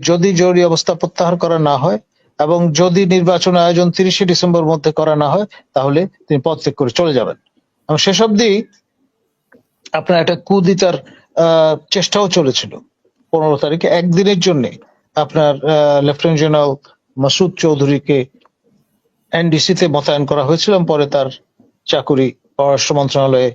যদি জরুরি অবস্থা প্রত্যাহার করা না হয় এবং যদি নির্বাচন আয়োজন 30শে ডিসেম্বর মধ্যে করা না হয়, তাহলে তিনি পদত্যাগ করে চলে যাবেন। এবং শেষ অবধি আপনার একটা কুদিতার চেষ্টাও চলেছিল। 15 তারিখে একদিনের জন্য আপনার লেফটেন্যান্ট জেনারেল মাসুদ চৌধুরীকে এনডিসিতে মোতায়েন করা হয়েছিল, পরে তার চাকুরি পররাষ্ট্র মন্ত্রণালয়ে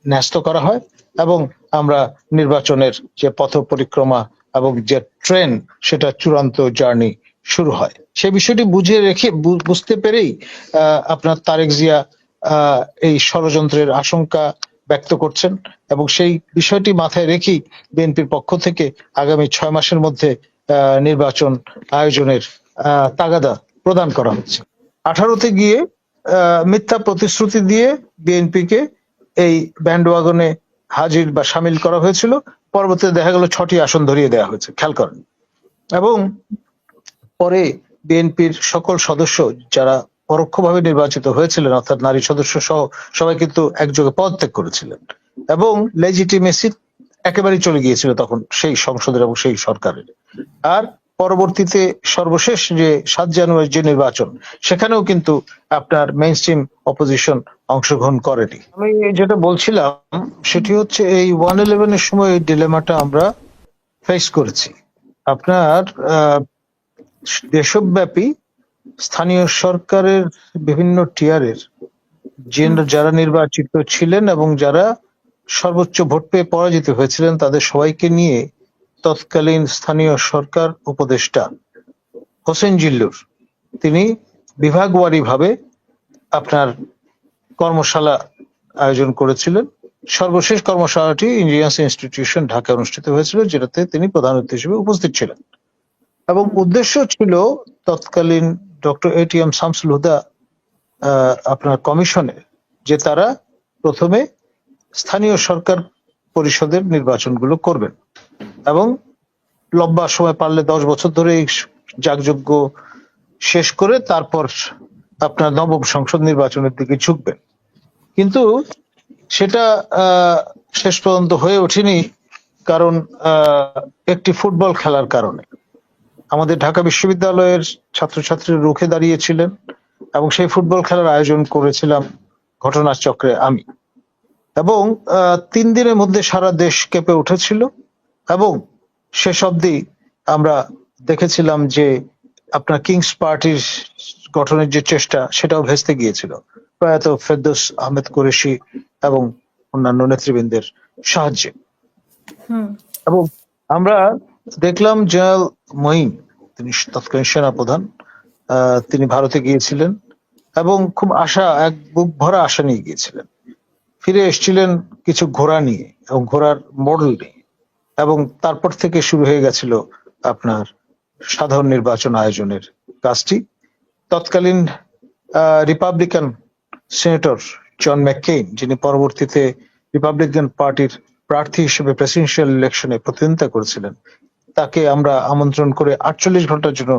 ন্যস্ত করা হয় এবং আমরা নির্বাচনের যে পথ পরিক্রমা এবং যে ট্রেন, সেটা চূড়ান্ত জার্নি শুরু হয়। সে বিষয়টি বুঝতে পেরেই আপনার তারেক জিয়া এই ষড়যন্ত্রের আশঙ্কা ব্যক্ত করছেন এবং সেই বিষয়টি মাথায় রেখেই বিএনপির পক্ষ থেকে আগামী 6 মাসের মধ্যে নির্বাচন আয়োজনের তাগাদা প্রদান করা হচ্ছে। 18তে গিয়ে মিথ্যা প্রতিশ্রুতি দিয়ে বিএনপিকে এই ব্যান্ডওয়াগনে হাজির বা সামিল করা হয়েছিল। পরবর্তীতে দেখা গেল 6টি আসন ধরিয়ে দেওয়া হয়েছে, খেয়াল করেন। এবং পরে বিএনপির সকল সদস্য যারা পরোক্ষভাবে নির্বাচিত হয়েছিলেন, অর্থাৎ নারী সদস্য সহ সবাই কিন্তু একযোগে পদত্যাগ করেছিলেন এবং লেজিটিমেসি একেবারেই চলে গিয়েছিল তখন সেই সংসদের এবং সেই সরকারের। আর পরবর্তীতে সর্বশেষ যে 7 জানুয়ারি যে নির্বাচন, সেখানেও কিন্তু আপনার মেইনস্ট্রিম অপোজিশন অংশগ্রহণ করেনি। আমি যেটা বলছিলাম সেটি হচ্ছে এই 111-এর সময় এই ডিলেমাটা আমরা ফেস করেছি। আপনার দেশব্যাপী স্থানীয় সরকারের বিভিন্ন টিয়ারের যারা নির্বাচিত ছিলেন এবং যারা সর্বোচ্চ ভোট পেয়ে পরাজিত হয়েছিলেন, তাদের সবাইকে নিয়ে তৎকালীন স্থানীয় সরকার উপদেষ্টা হোসেন জিল্লুর তিনি বিভাগওয়ারি ভাবে আপনার কর্মশালা আয়োজন করেছিলেন। সর্বশেষ কর্মশালাটি ইন্ডিয়ান্স ইনস্টিটিউশন ঢাকায় অনুষ্ঠিত হয়েছিল, যেটাতে তিনি প্রধান অতিথি হিসেবে উপস্থিত ছিলেন এবং উদ্দেশ্য ছিল তৎকালীন ডক্টর এটিএম শামসুল হুদা আপনার কমিশনে যে তারা প্রথমে স্থানীয় সরকার পরিষদের নির্বাচনগুলো করবেন এবং লম্বা সময়, পারলে 10 বছর ধরে এই যাগযজ্ঞ শেষ করে তারপর আপনার নবম সংসদ নির্বাচনের দিকে ঝুঁকবেন। কিন্তু সেটা শেষ পর্যন্ত হয়ে ওঠেনি, কারণ একটি ফুটবল খেলার কারণে আমাদের ঢাকা বিশ্ববিদ্যালয়ের ছাত্রছাত্রী রুখে দাঁড়িয়েছিলেন এবং সেই ফুটবল খেলার আয়োজন করেছিলাম ঘটনাচক্রে আমি। এবং 3 দিনের মধ্যে সারা দেশ কেঁপে উঠেছিল এবং শেষ অবধি আমরা দেখেছিলাম যে আপনার কিংস পার্টির গঠনের যে চেষ্টা, সেটাও ভেস্তে গিয়েছিল প্রয়াত ফেরদৌস আহমেদ কুরেশি এবং অন্যান্য নেতৃবৃন্দের সাহায্যে। এবং আমরা দেখলাম জেনারেল মঈন, তিনি তৎকালীন সেনাপ্রধান, তিনি ভারতে গিয়েছিলেন এবং খুব এক বুক ভরা আশা নিয়ে গিয়েছিলেন। ফিরে এসেছিলেন কিছু ঘোড়া নিয়ে এবং ঘোড়ার মডেল নিয়ে, এবং তারপর থেকে শুরু হয়ে গেছিল আপনার সাধারণ নির্বাচন আয়োজনের কাজটি। তৎকালীন রিপাবলিকান সিনেটর জন ম্যাককেইন, যিনি পরবর্তীতে রিপাবলিকান পার্টির প্রার্থী হিসেবে প্রেসিডেন্সিয়াল ইলেকশনে প্রতিদ্বন্দ্বিতা করেছিলেন, তাকে আমরা আমন্ত্রণ করে 48 ঘন্টার জন্য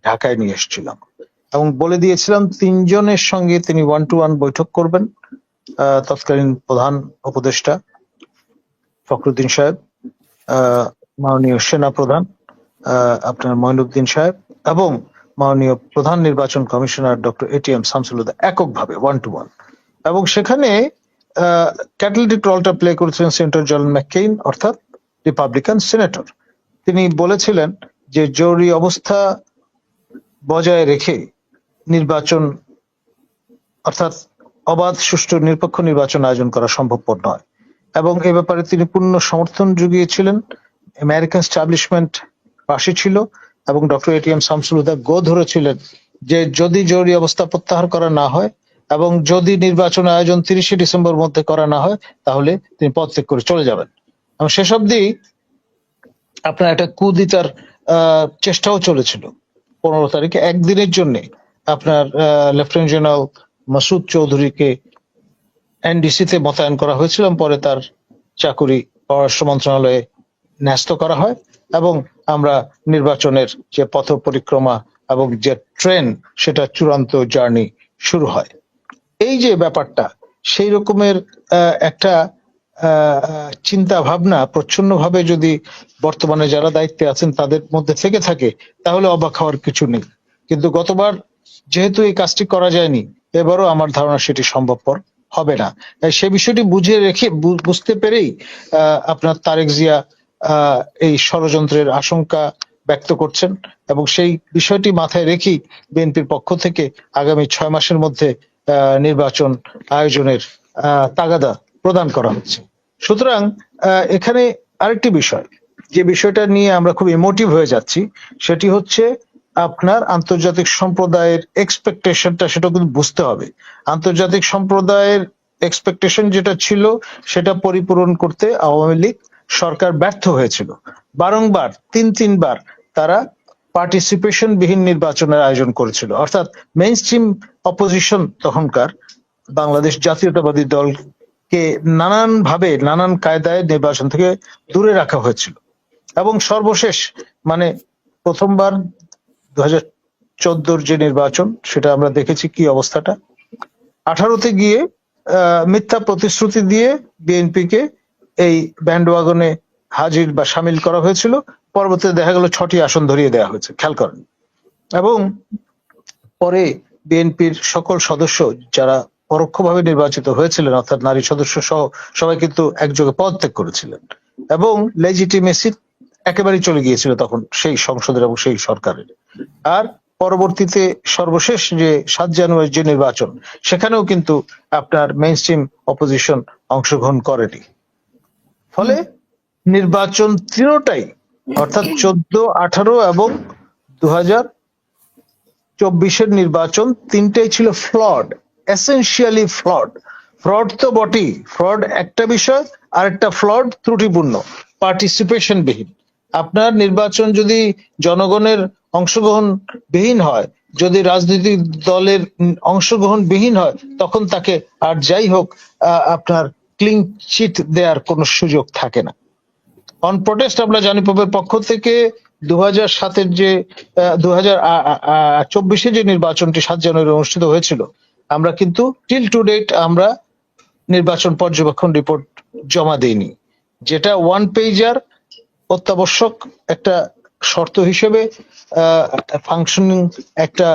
ঢাকায় নিয়ে এসেছিলাম এবং বলে দিয়েছিলাম 3 জনের সঙ্গে তিনি 1-to-1 বৈঠক করবেন। তৎকালীন প্রধান উপদেষ্টা ফখরুদ্দিন সাহেব, মাননীয় সেনা প্রধান আপনার মঈনুদ্দিন সাহেব এবং মাননীয় প্রধান নির্বাচন কমিশনার ডক্টর এটিএম শামসুল হুদা এককভাবে 1-to-1। এবং সেখানে ক্যাটালিটিক রোলটা প্লে করেছিলেন সেনেটর জন ম্যাককেইন, অর্থাৎ রিপাবলিকান সিনেটর। তিনি বলেছিলেন যে জরুরি অবস্থা বজায় রেখে নির্বাচন, অর্থাৎ অবাধ, সুষ্ঠু, নিরপেক্ষ নির্বাচন আয়োজন করা সম্ভবপর নয় এবং এ ব্যাপারে তিনি পূর্ণ সমর্থন জুগিয়েছিলেন। আমেরিকান স্টাবলিশমেন্ট পাশে ছিল এবং ডক্টর এটিএম শামসুল হুদা গো ধরেছিলেন যে যদি জরুরি অবস্থা প্রত্যাহার করা না হয় এবং যদি নির্বাচন আয়োজন 30শে ডিসেম্বর মধ্যে করা না হয়, তাহলে তিনি পদত্যাগ করে চলে যাবেন। এবং শেষ অবধি আপনার একটা কুদিতার চেষ্টাও চলেছিল। 15 তারিখে একদিনের জন্য আপনার লেফটেন্যান্ট জেনারেল মাসুদ চৌধুরীকে এনডিসিতে মোতায়েন করা হয়েছিল, পরে তার চাকুরি পররাষ্ট্র মন্ত্রণালয়ে ন্যস্ত করা হয় এবং আমরা নির্বাচনের যে পথ পরিক্রমা এবং যে ট্রেন, সেটা চূড়ান্ত জার্নি শুরু হয়। এই যে ব্যাপারটা, সেই রকমের একটা চিন্তা ভাবনা প্রচ্ছন্নভাবে যদি বর্তমানে যারা দায়িত্বে আছেন তাদের মধ্যে থেকে থাকে, তাহলে অবাক হওয়ার কিছু নেই। কিন্তু গতবার যেহেতু এই কাজটি করা যায়নি, এবারও আমার ধারণা সেটি সম্ভবপর হবে না। সে বিষয়টি বুঝতে পেরেই আপনার তারেক জিয়া এই ষড়যন্ত্রের আশঙ্কা ব্যক্ত করছেন, এবং সেই বিষয়টি মাথায় রেখেই বিএনপির পক্ষ থেকে আগামী 6 মাসের মধ্যে নির্বাচন আয়োজনের তাগাদা প্রদান করা হচ্ছে। সুতরাং এখানে আরেকটি বিষয়, যে বিষয়টা নিয়ে আমরা খুব ইমোটিভ হয়ে যাচ্ছি, সেটি হচ্ছে আপনার আন্তর্জাতিক সম্প্রদায়ের এক্সপেকটেশনটা, সেটা কিন্তু বুঝতে হবে। আন্তর্জাতিক সম্প্রদায়ের এক্সপেকটেশন যেটা ছিল সেটা পরিপূরণ করতে আওয়ামী লীগ সরকার ব্যর্থ হয়েছিল। বারংবার তিনবার তারা পার্টিসিপেশন বিহীন নির্বাচনের আয়োজন করেছিল, অর্থাৎ মেইন স্ট্রিম অপোজিশন তখনকার বাংলাদেশ জাতীয়তাবাদী দলকে নানানভাবে নানান কায়দায় নির্বাচন থেকে দূরে রাখা হয়েছিল। এবং সর্বশেষ মানে প্রথমবার 2014 যে নির্বাচন, সেটা আমরা দেখেছি কি অবস্থাটা। 18তে গিয়ে মিথ্যা প্রতিশ্রুতি দিয়ে বিএনপিকে এই ব্যান্ডওয়াগনে হাজির বা সামিল করা হয়েছিল। পরবর্তীতে দেখা গেল 6টি আসন ধরিয়ে দেওয়া হয়েছে, খেয়াল করেন। এবং পরে বিএনপির সকল সদস্য যারা পরোক্ষভাবে নির্বাচিত হয়েছিলেন, অর্থাৎ নারী সদস্য সহ সবাই কিন্তু একযোগে পদত্যাগ করেছিলেন, এবং লেজিটিমেসি একেবারেই চলে গিয়েছিল তখন সেই সংসদের এবং সেই সরকারের। আর পরবর্তীতে সর্বশেষ যে 7 জানুয়ারি যে নির্বাচন, সেখানেও কিন্তু আপনার মেইন স্ট্রিম অপোজিশন অংশগ্রহণ করেনি। ফলে নির্বাচন তিনটাই, অর্থাৎ 14, 18 এবং 2024-এর নির্বাচন তিনটাই ছিল ফ্লড, এসেনশিয়ালি ফ্লড। ফ্রড তো বটেই, ফ্রড একটা বিষয়, আর একটা ফ্লড ত্রুটিপূর্ণ, পার্টিসিপেশন বিহীন। আপনার নির্বাচন যদি জনগণের অংশগ্রহণ বিহীন হয়, যদি রাজনৈতিক দলের অংশগ্রহণ বিহীন হয়, তখন তাকে আর যাই হোক আপনার ক্লিন চিট দেওয়ার কোনো সুযোগ থাকে না। অন প্রটেস্ট আমরা জানি পবের পক্ষ থেকে 2007-এর যে 2024-এ যে নির্বাচনটি 7 জানুয়ারি অনুষ্ঠিত হয়েছিল, আমরা কিন্তু টিল টু ডেট আমরা নির্বাচন পর্যবেক্ষণ রিপোর্ট জমা দেইনি, যেটা 1 পেজার অত্যাবশ্যক একটা শর্ত হিসেবে ফাংশনিং একটা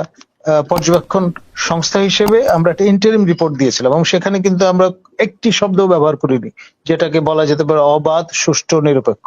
পর্যবেক্ষণ সংস্থা হিসেবে আমরা একটা ইন্টারিম রিপোর্ট দিয়েছিলাম, এবং সেখানে কিন্তু আমরা একটি শব্দ ব্যবহার করিনি যেটাকে বলা যেতে পারে অবাধ, সুষ্ঠু, নিরপেক্ষ।